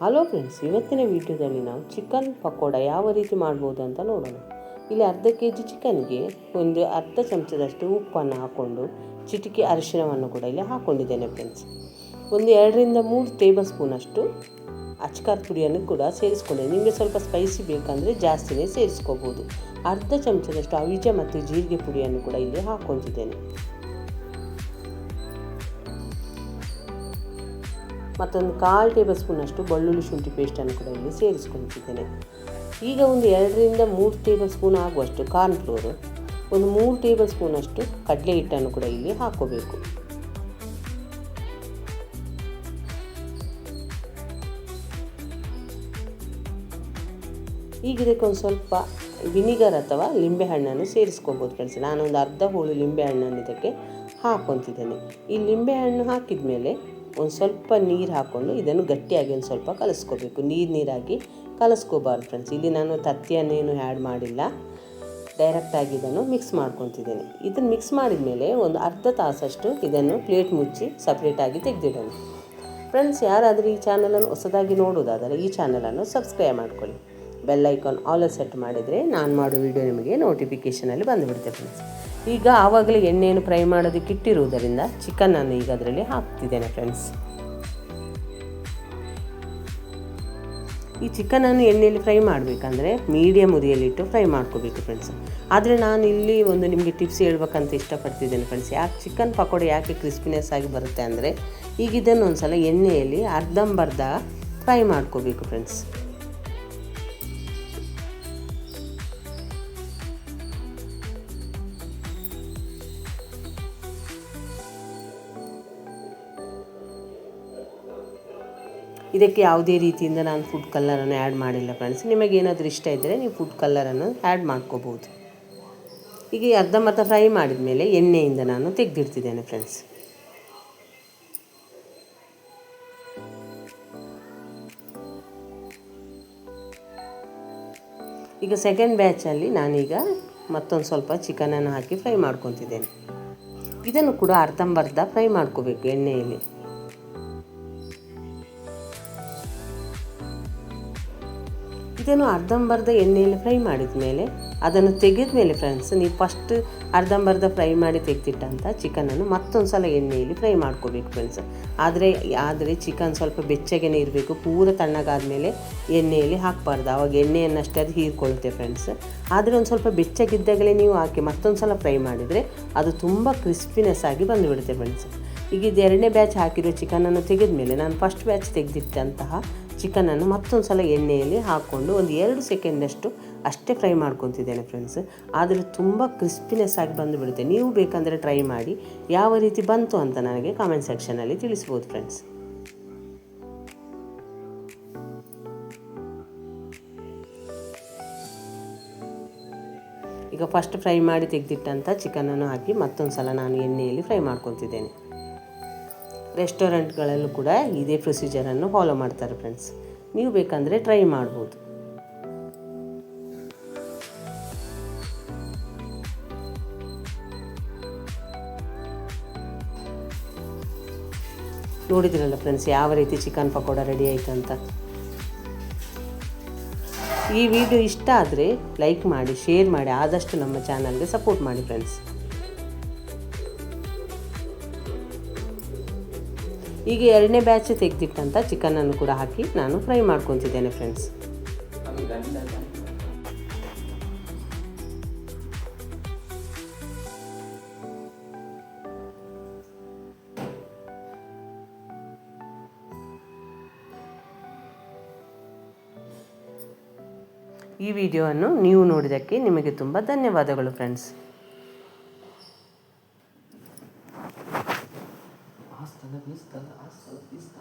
Hello friends, ಇವತ್ತಿನ ವಿಡಿಯೋದಲ್ಲಿ ನಾವು ಚಿಕನ್ ಪಕೋಡ ಯಾವ ರೀತಿ ಮಾಡ್ಬೋದು ಅಂತ ನೋಡೋಣ. ಇಲ್ಲಿ ಅರ್ಧ ಕೆಜಿ ಚಿಕನ್ಗೆ ಒಂದು ಅರ್ಧ ಚಮಚದಷ್ಟು ಉಪ್ಪನ್ನು ಹಾಕ್ಕೊಂಡು ಚಿಟಿಕೆ ಅರಿಶಿಣವನ್ನು ಕೂಡ ಇಲ್ಲಿ ಹಾಕ್ಕೊಂಡಿದ್ದೇನೆ ಫ್ರೆಂಡ್ಸ್. ಒಂದು 2-3 ಟೇಬಲ್ ಸ್ಪೂನಷ್ಟು ಅಚ್ಕಾರದ ಪುಡಿಯನ್ನು ಕೂಡ ಸೇರಿಸ್ಕೊಂಡಿದ್ದೇನೆ. ನಿಮಗೆ ಸ್ವಲ್ಪ ಸ್ಪೈಸಿ ಬೇಕಂದರೆ ಜಾಸ್ತಿನೇ ಸೇರಿಸ್ಕೋಬೋದು. ಅರ್ಧ ಚಮಚದಷ್ಟು ಅವಿಜ ಮತ್ತು ಜೀರಿಗೆ ಪುಡಿಯನ್ನು ಕೂಡ ಇಲ್ಲಿ ಹಾಕ್ಕೊತಿದ್ದೇನೆ. ಮತ್ತೊಂದು 1/4 ಟೇಬಲ್ ಸ್ಪೂನಷ್ಟು ಬೆಳ್ಳುಳ್ಳಿ ಶುಂಠಿ ಪೇಸ್ಟನ್ನು ಕೂಡ ಇಲ್ಲಿ ಸೇರಿಸ್ಕೊತಿದ್ದೇನೆ. ಈಗ ಒಂದು 2-3 ಟೇಬಲ್ ಸ್ಪೂನ್ ಆಗುವಷ್ಟು ಕಾರ್ನ್ಫ್ಲೋರು, ಒಂದು 3 ಟೇಬಲ್ ಸ್ಪೂನಷ್ಟು ಕಡಲೆ ಹಿಟ್ಟನ್ನು ಕೂಡ ಇಲ್ಲಿ ಹಾಕ್ಕೋಬೇಕು. ಈಗ ಇದಕ್ಕೆ ಒಂದು ಸ್ವಲ್ಪ ವಿನಿಗರ್ ಅಥವಾ ಲಿಂಬೆಹಣ್ಣನ್ನು ಸೇರಿಸ್ಕೊಬೋದು ಫ್ರೆಂಡ್ಸ್. ನಾನೊಂದು ಅರ್ಧ ಹೋಳು ಲಿಂಬೆಹಣ್ಣನ್ನು ಇದಕ್ಕೆ ಹಾಕ್ಕೊತಿದ್ದೇನೆ. ಈ ಲಿಂಬೆಹಣ್ಣು ಹಾಕಿದ ಮೇಲೆ ಒಂದು ಸ್ವಲ್ಪ ನೀರು ಹಾಕ್ಕೊಂಡು ಇದನ್ನು ಗಟ್ಟಿಯಾಗಿ ಒಂದು ಸ್ವಲ್ಪ ಕಲಿಸ್ಕೋಬೇಕು. ನೀರಾಗಿ ಕಲಿಸ್ಕೋಬಾರ್ದು ಫ್ರೆಂಡ್ಸ್. ಇಲ್ಲಿ ನಾನು ತತ್ತಿಯನ್ನೇನು ಆ್ಯಡ್ ಮಾಡಿಲ್ಲ, ಡೈರೆಕ್ಟಾಗಿ ಇದನ್ನು ಮಿಕ್ಸ್ ಮಾಡ್ಕೊತಿದ್ದೇನೆ. ಇದನ್ನು ಮಿಕ್ಸ್ ಮಾಡಿದ ಮೇಲೆ ಒಂದು ಅರ್ಧ ತಾಸಷ್ಟು ಇದನ್ನು ಪ್ಲೇಟ್ ಮುಚ್ಚಿ ಸಪ್ರೇಟಾಗಿ ತೆಗೆದಿಡೋಣ. ಫ್ರೆಂಡ್ಸ್, ಯಾರಾದರೂ ಈ ಚಾನಲನ್ನು ಹೊಸದಾಗಿ ನೋಡೋದಾದರೆ ಈ ಚಾನಲನ್ನು ಸಬ್ಸ್ಕ್ರೈಬ್ ಮಾಡ್ಕೊಳ್ಳಿ. ಬೆಲ್ ಐಕಾನ್ ಆಲ್ ಸೆಟ್ ಮಾಡಿದರೆ ನಾನು ಮಾಡೋ ವಿಡಿಯೋ ನಿಮಗೆ ನೋಟಿಫಿಕೇಷನಲ್ಲಿ ಬಂದುಬಿಡುತ್ತೆ ಫ್ರೆಂಡ್ಸ್. ಈಗ ಆವಾಗಲೇ ಎಣ್ಣೆಯನ್ನು ಫ್ರೈ ಮಾಡೋದಕ್ಕೆ ಇಟ್ಟಿರುವುದರಿಂದ ಚಿಕನನ್ನು ಈಗ ಅದರಲ್ಲಿ ಹಾಕ್ತಿದ್ದೇನೆ ಫ್ರೆಂಡ್ಸ್. ಈ ಚಿಕನನ್ನು ಎಣ್ಣೆಯಲ್ಲಿ ಫ್ರೈ ಮಾಡಬೇಕಂದ್ರೆ ಮೀಡಿಯಮ್ ಉರಿಯಲ್ಲಿಟ್ಟು ಫ್ರೈ ಮಾಡ್ಕೋಬೇಕು ಫ್ರೆಂಡ್ಸ್. ಆದರೆ ನಾನು ಇಲ್ಲಿ ಒಂದು ನಿಮಗೆ ಟಿಪ್ಸ್ ಹೇಳ್ಬೇಕಂತ ಇಷ್ಟಪಡ್ತಿದ್ದೇನೆ ಫ್ರೆಂಡ್ಸ್. ಯಾಕೆ ಚಿಕನ್ ಪಕೋಡ ಯಾಕೆ ಕ್ರಿಸ್ಪಿನೆಸ್ ಆಗಿ ಬರುತ್ತೆ ಅಂದರೆ, ಈಗ ಇದನ್ನು ಒಂದು ಸಲ ಎಣ್ಣೆಯಲ್ಲಿ ಅರ್ಧಂಬರ್ಧ ಫ್ರೈ ಮಾಡ್ಕೋಬೇಕು ಫ್ರೆಂಡ್ಸ್. ಇದಕ್ಕೆ ಯಾವುದೇ ರೀತಿಯಿಂದ ನಾನು ಫುಡ್ ಕಲರನ್ನು ಆ್ಯಡ್ ಮಾಡಿಲ್ಲ ಫ್ರೆಂಡ್ಸ್. ನಿಮಗೇನಾದರೂ ಇಷ್ಟ ಇದ್ದರೆ ನೀವು ಫುಡ್ ಕಲರನ್ನು ಆ್ಯಡ್ ಮಾಡ್ಕೋಬೋದು. ಈಗ ಅರ್ಧಂಬರ್ಧ ಫ್ರೈ ಮಾಡಿದ ಮೇಲೆ ಎಣ್ಣೆಯಿಂದ ನಾನು ತೆಗೆದಿಡ್ತಿದ್ದೇನೆ ಫ್ರೆಂಡ್ಸ್. ಈಗ ಸೆಕೆಂಡ್ ಬ್ಯಾಚಲ್ಲಿ ನಾನೀಗ ಮತ್ತೊಂದು ಸ್ವಲ್ಪ ಚಿಕನನ್ನು ಹಾಕಿ ಫ್ರೈ ಮಾಡ್ಕೊತಿದ್ದೇನೆ. ಇದನ್ನು ಕೂಡ ಅರ್ಧಂಬರ್ಧ ಫ್ರೈ ಮಾಡ್ಕೋಬೇಕು ಎಣ್ಣೆಯಲ್ಲಿ. ಇದನ್ನು ಅರ್ಧಂಬರ್ಧ ಎಣ್ಣೆಯಲ್ಲಿ ಫ್ರೈ ಮಾಡಿದ ಮೇಲೆ ಅದನ್ನು ತೆಗೆದ ಮೇಲೆ ಫ್ರೆಂಡ್ಸ್, ನೀವು ಫಸ್ಟ್ ಅರ್ಧಂಬರ್ಧ ಫ್ರೈ ಮಾಡಿ ತೆಗೆದಿಟ್ಟಂಥ ಚಿಕನನ್ನು ಮತ್ತೊಂದು ಸಲ ಎಣ್ಣೆಯಲ್ಲಿ ಫ್ರೈ ಮಾಡ್ಕೋಬೇಕು ಫ್ರೆಂಡ್ಸ್. ಆದರೆ ಚಿಕನ್ ಸ್ವಲ್ಪ ಬೆಚ್ಚಗೆನೇ ಇರಬೇಕು. ಪೂರ ತಣ್ಣಗಾದ ಮೇಲೆ ಎಣ್ಣೆಯಲ್ಲಿ ಹಾಕಬಾರ್ದು, ಆವಾಗ ಎಣ್ಣೆಯನ್ನಷ್ಟೇ ಅದು ಹೀರ್ಕೊಳ್ಳುತ್ತೆ ಫ್ರೆಂಡ್ಸ್. ಆದರೆ ಒಂದು ಸ್ವಲ್ಪ ಬೆಚ್ಚಗಿದ್ದಾಗಲೇ ನೀವು ಹಾಕಿ ಮತ್ತೊಂದು ಸಲ ಫ್ರೈ ಮಾಡಿದರೆ ಅದು ತುಂಬ ಕ್ರಿಸ್ಪಿನೆಸ್ ಆಗಿ ಬಂದುಬಿಡುತ್ತೆ ಫ್ರೆಂಡ್ಸ್. ಈಗ ಇದು 2ನೇ ಬ್ಯಾಚ್ ಹಾಕಿರೋ ಚಿಕನನ್ನು ತೆಗೆದ ಮೇಲೆ ನಾನು ಫಸ್ಟ್ ಬ್ಯಾಚ್ ತೆಗೆದಿಟ್ಟಂತಹ ಚಿಕನನ್ನು ಮತ್ತೊಂದು ಸಲ ಎಣ್ಣೆಯಲ್ಲಿ ಹಾಕ್ಕೊಂಡು ಒಂದು 2 ಸೆಕೆಂಡಷ್ಟು ಅಷ್ಟೇ ಫ್ರೈ ಮಾಡ್ಕೊತಿದ್ದೇನೆ ಫ್ರೆಂಡ್ಸ್. ಆದರೆ ತುಂಬ ಕ್ರಿಸ್ಪಿನೆಸ್ ಆಗಿ ಬಂದುಬಿಡುತ್ತೆ. ನೀವು ಬೇಕಂದರೆ ಟ್ರೈ ಮಾಡಿ. ಯಾವ ರೀತಿ ಬಂತು ಅಂತ ನನಗೆ ಕಾಮೆಂಟ್ ಸೆಕ್ಷನಲ್ಲಿ ತಿಳಿಸ್ಬೋದು ಫ್ರೆಂಡ್ಸ್. ಈಗ ಫಸ್ಟ್ ಫ್ರೈ ಮಾಡಿ ತೆಗೆದಿಟ್ಟಂಥ ಚಿಕನನ್ನು ಹಾಕಿ ಮತ್ತೊಂದು ಸಲ ನಾನು ಎಣ್ಣೆಯಲ್ಲಿ ಫ್ರೈ ಮಾಡ್ಕೊತಿದ್ದೇನೆ. ರೆಸ್ಟೋರೆಂಟ್ಗಳಲ್ಲೂ ಕೂಡ ಇದೇ ಪ್ರೊಸೀಜರನ್ನು ಫಾಲೋ ಮಾಡ್ತಾರೆ ಫ್ರೆಂಡ್ಸ್. ನೀವು ಬೇಕಂದರೆ ಟ್ರೈ ಮಾಡ್ಬೋದು. ನೋಡಿದ್ರಲ್ಲ ಫ್ರೆಂಡ್ಸ್, ಯಾವ ರೀತಿ ಚಿಕನ್ ಪಕೋಡ ರೆಡಿ ಆಯಿತು ಅಂತ. ಈ ವಿಡಿಯೋ ಇಷ್ಟ ಆದರೆ ಲೈಕ್ ಮಾಡಿ, ಶೇರ್ ಮಾಡಿ, ಆದಷ್ಟು ನಮ್ಮ ಚಾನಲ್ಗೆ ಸಪೋರ್ಟ್ ಮಾಡಿ ಫ್ರೆಂಡ್ಸ್. ಈಗ 2ನೇ ಬ್ಯಾಚ್ ತೆಗೆದಿಟ್ಟಂಥ ಚಿಕನನ್ನು ಕೂಡ ಹಾಕಿ ನಾನು ಫ್ರೈ ಮಾಡ್ಕೊತಿದ್ದೇನೆ ಫ್ರೆಂಡ್ಸ್. ಈ ವಿಡಿಯೋವನ್ನು ನೀವು ನೋಡಿದ್ದಕ್ಕೆ ನಿಮಗೆ ತುಂಬ ಧನ್ಯವಾದಗಳು friends. Hasta la vista, hasta la vista.